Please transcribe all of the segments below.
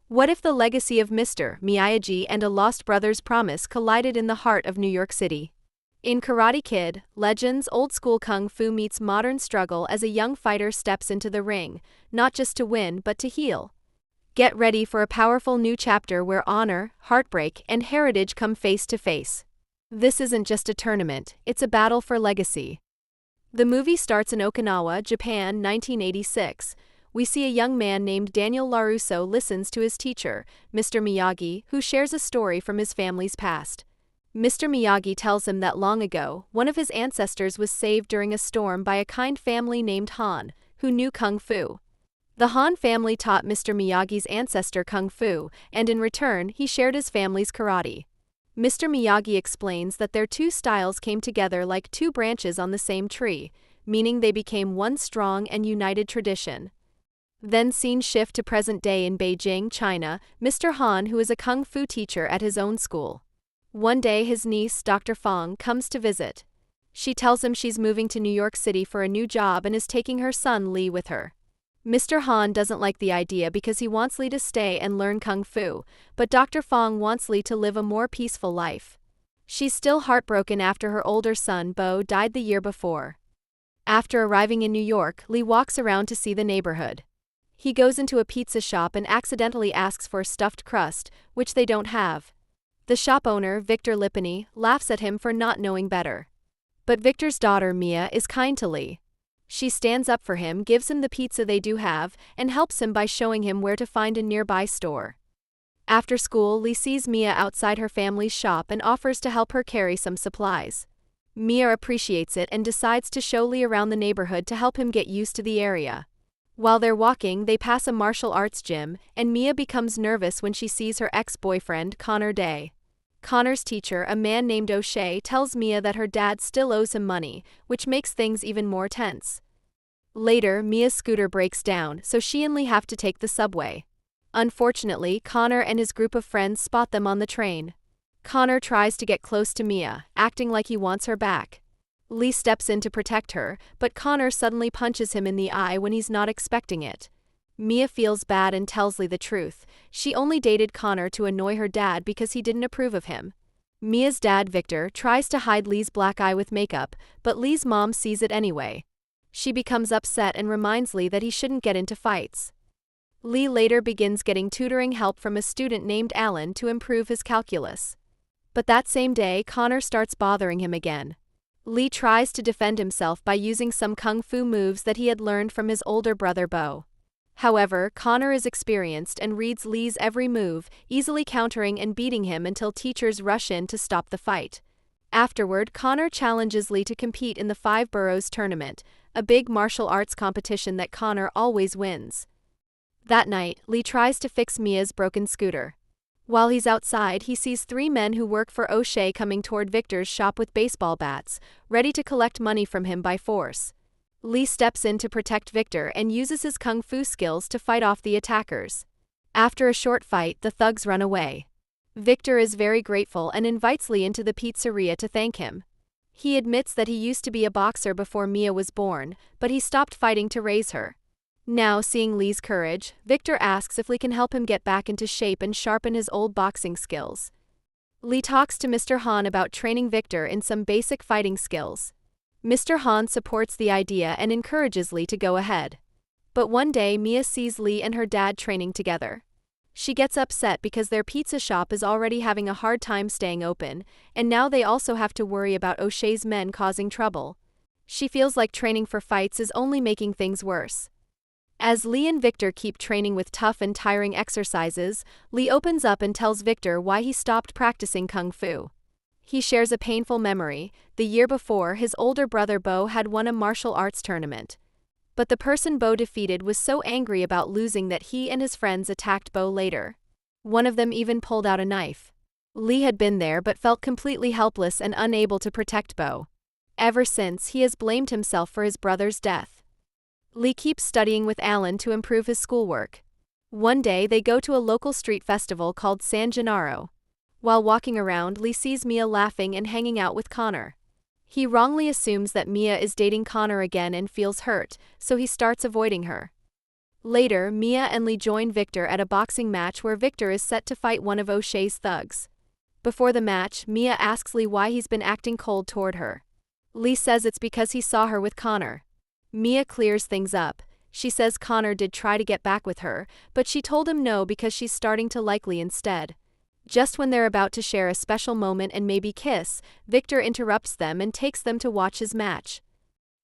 What if the legacy of Mr. Miyagi and a lost brother's promise collided in the heart of New York City? In Karate Kid, Legends, old school kung fu meets modern struggle as a young fighter steps into the ring, not just to win but to heal. Get ready for a powerful new chapter where honor, heartbreak, and heritage come face to face. This isn't just a tournament, it's a battle for legacy. The movie starts in Okinawa, Japan, 1986. We see a young man named Daniel LaRusso listens to his teacher, Mr. Miyagi, who shares a story from his family's past. Mr. Miyagi tells him that long ago, one of his ancestors was saved during a storm by a kind family named Han, who knew kung fu. The Han family taught Mr. Miyagi's ancestor kung fu, and in return, he shared his family's karate. Mr. Miyagi explains that their two styles came together like two branches on the same tree, meaning they became one strong and united tradition. Then scene shift to present day in Beijing, China, Mr. Han, who is a kung fu teacher at his own school. One day his niece, Dr. Fong, comes to visit. She tells him she's moving to New York City for a new job and is taking her son Lee with her. Mr. Han doesn't like the idea because he wants Lee to stay and learn kung fu, but Dr. Fong wants Lee to live a more peaceful life. She's still heartbroken after her older son Bo died the year before. After arriving in New York, Lee walks around to see the neighborhood. He goes into a pizza shop and accidentally asks for stuffed crust, which they don't have. The shop owner, Victor Lipany, laughs at him for not knowing better. But Victor's daughter, Mia, is kind to Lee. She stands up for him, gives him the pizza they do have, and helps him by showing him where to find a nearby store. After school, Lee sees Mia outside her family's shop and offers to help her carry some supplies. Mia appreciates it and decides to show Lee around the neighborhood to help him get used to the area. While they're walking, they pass a martial arts gym, and Mia becomes nervous when she sees her ex-boyfriend, Connor Day. Connor's teacher, a man named O'Shea, tells Mia that her dad still owes him money, which makes things even more tense. Later, Mia's scooter breaks down, so she and Lee have to take the subway. Unfortunately, Connor and his group of friends spot them on the train. Connor tries to get close to Mia, acting like he wants her back. Lee steps in to protect her, but Connor suddenly punches him in the eye when he's not expecting it. Mia feels bad and tells Lee the truth. She only dated Connor to annoy her dad because he didn't approve of him. Mia's dad, Victor, tries to hide Lee's black eye with makeup, but Lee's mom sees it anyway. She becomes upset and reminds Lee that he shouldn't get into fights. Lee later begins getting tutoring help from a student named Alan to improve his calculus. But that same day, Connor starts bothering him again. Lee tries to defend himself by using some kung fu moves that he had learned from his older brother Bo. However, Connor is experienced and reads Lee's every move, easily countering and beating him until teachers rush in to stop the fight. Afterward, Connor challenges Lee to compete in the Five Boroughs tournament, a big martial arts competition that Connor always wins. That night, Lee tries to fix Mia's broken scooter. While he's outside, he sees three men who work for O'Shea coming toward Victor's shop with baseball bats, ready to collect money from him by force. Lee steps in to protect Victor and uses his kung fu skills to fight off the attackers. After a short fight, the thugs run away. Victor is very grateful and invites Lee into the pizzeria to thank him. He admits that he used to be a boxer before Mia was born, but he stopped fighting to raise her. Now, seeing Lee's courage, Victor asks if Lee can help him get back into shape and sharpen his old boxing skills. Lee talks to Mr. Han about training Victor in some basic fighting skills. Mr. Han supports the idea and encourages Lee to go ahead. But one day, Mia sees Lee and her dad training together. She gets upset because their pizza shop is already having a hard time staying open, and now they also have to worry about O'Shea's men causing trouble. She feels like training for fights is only making things worse. As Lee and Victor keep training with tough and tiring exercises, Lee opens up and tells Victor why he stopped practicing kung fu. He shares a painful memory. The year before, his older brother Bo had won a martial arts tournament. But the person Bo defeated was so angry about losing that he and his friends attacked Bo later. One of them even pulled out a knife. Lee had been there but felt completely helpless and unable to protect Bo. Ever since, he has blamed himself for his brother's death. Lee keeps studying with Alan to improve his schoolwork. One day, they go to a local street festival called San Gennaro. While walking around, Lee sees Mia laughing and hanging out with Connor. He wrongly assumes that Mia is dating Connor again and feels hurt, so he starts avoiding her. Later, Mia and Lee join Victor at a boxing match where Victor is set to fight one of O'Shea's thugs. Before the match, Mia asks Lee why he's been acting cold toward her. Lee says it's because he saw her with Connor. Mia clears things up. She says Connor did try to get back with her, but she told him no because she's starting to like Lee instead. Just when they're about to share a special moment and maybe kiss, Victor interrupts them and takes them to watch his match.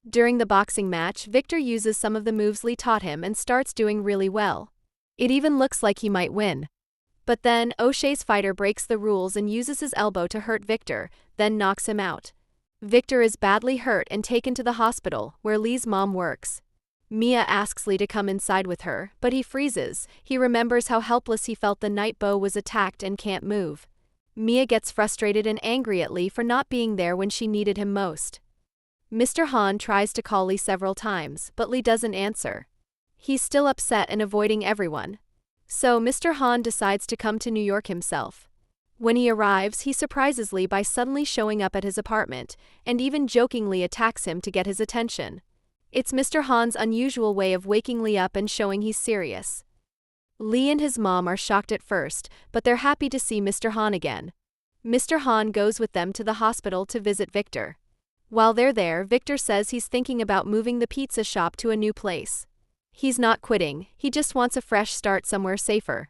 During the boxing match, Victor uses some of the moves Lee taught him and starts doing really well. It even looks like he might win. But then, O'Shea's fighter breaks the rules and uses his elbow to hurt Victor, then knocks him out. Victor is badly hurt and taken to the hospital, where Lee's mom works. Mia asks Lee to come inside with her, but he freezes. He remembers how helpless he felt the night Bo was attacked and can't move. Mia gets frustrated and angry at Lee for not being there when she needed him most. Mr. Han tries to call Lee several times, but Lee doesn't answer. He's still upset and avoiding everyone. So Mr. Han decides to come to New York himself. When he arrives, he surprises Lee by suddenly showing up at his apartment, and even jokingly attacks him to get his attention. It's Mr. Han's unusual way of waking Lee up and showing he's serious. Lee and his mom are shocked at first, but they're happy to see Mr. Han again. Mr. Han goes with them to the hospital to visit Victor. While they're there, Victor says he's thinking about moving the pizza shop to a new place. He's not quitting, he just wants a fresh start somewhere safer.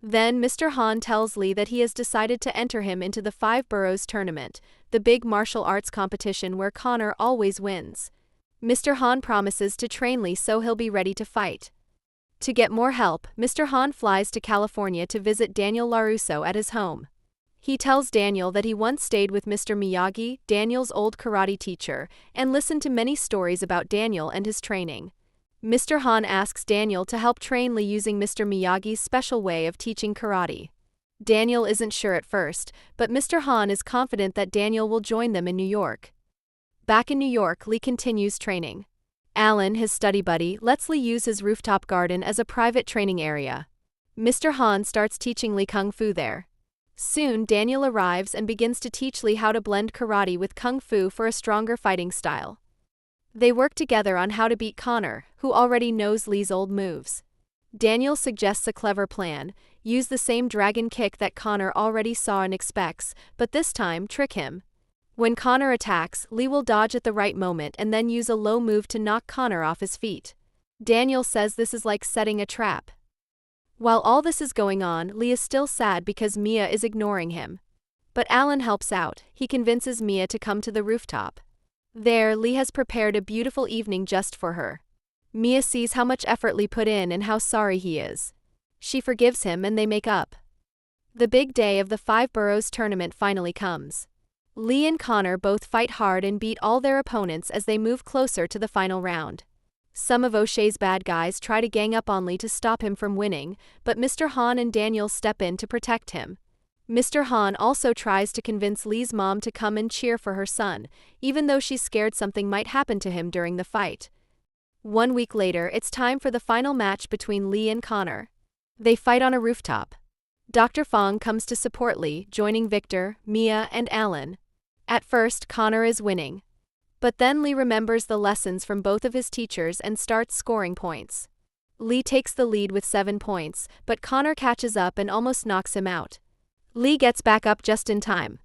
Then Mr. Han tells Lee that he has decided to enter him into the Five Boroughs tournament, the big martial arts competition where Connor always wins. Mr. Han promises to train Lee so he'll be ready to fight. To get more help, Mr. Han flies to California to visit Daniel LaRusso at his home. He tells Daniel that he once stayed with Mr. Miyagi, Daniel's old karate teacher, and listened to many stories about Daniel and his training. Mr. Han asks Daniel to help train Lee using Mr. Miyagi's special way of teaching karate. Daniel isn't sure at first, but Mr. Han is confident that Daniel will join them in New York. Back in New York, Lee continues training. Alan, his study buddy, lets Lee use his rooftop garden as a private training area. Mr. Han starts teaching Lee kung fu there. Soon, Daniel arrives and begins to teach Lee how to blend karate with kung fu for a stronger fighting style. They work together on how to beat Connor, who already knows Lee's old moves. Daniel suggests a clever plan: use the same dragon kick that Connor already saw and expects, but this time trick him. When Connor attacks, Lee will dodge at the right moment and then use a low move to knock Connor off his feet. Daniel says this is like setting a trap. While all this is going on, Lee is still sad because Mia is ignoring him. But Alan helps out. He convinces Mia to come to the rooftop. There, Lee has prepared a beautiful evening just for her. Mia sees how much effort Lee put in and how sorry he is. She forgives him and they make up. The big day of the Five Boroughs tournament finally comes. Lee and Connor both fight hard and beat all their opponents as they move closer to the final round. Some of O'Shea's bad guys try to gang up on Lee to stop him from winning, but Mr. Han and Daniel step in to protect him. Mr. Han also tries to convince Lee's mom to come and cheer for her son, even though she's scared something might happen to him during the fight. 1 week later, it's time for the final match between Lee and Connor. They fight on a rooftop. Dr. Fong comes to support Lee, joining Victor, Mia, and Alan. At first, Connor is winning. But then Lee remembers the lessons from both of his teachers and starts scoring points. Lee takes the lead with 7 points, but Connor catches up and almost knocks him out. Lee gets back up just in time.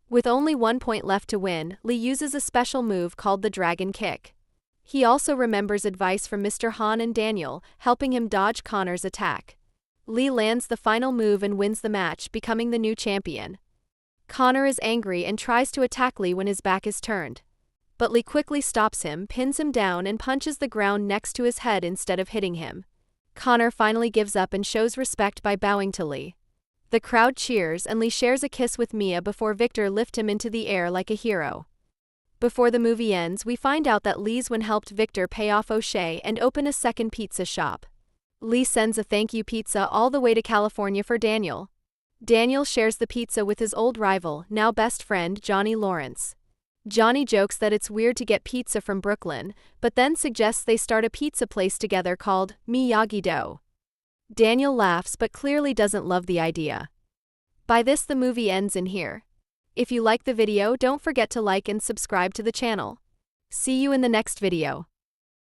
With only 1 point left to win, Lee uses a special move called the dragon kick. He also remembers advice from Mr. Han and Daniel, helping him dodge Connor's attack. Lee lands the final move and wins the match, becoming the new champion. Connor is angry and tries to attack Lee when his back is turned. But Lee quickly stops him, pins him down, and punches the ground next to his head instead of hitting him. Connor finally gives up and shows respect by bowing to Lee. The crowd cheers and Lee shares a kiss with Mia before Victor lifts him into the air like a hero. Before the movie ends, we find out that Lee's win helped Victor pay off O'Shea and open a second pizza shop. Lee sends a thank you pizza all the way to California for Daniel. Daniel shares the pizza with his old rival, now best friend, Johnny Lawrence. Johnny jokes that it's weird to get pizza from Brooklyn, but then suggests they start a pizza place together called Miyagi-Do. Daniel laughs but clearly doesn't love the idea. By this, the movie ends in here. If you like the video, don't forget to like and subscribe to the channel. See you in the next video.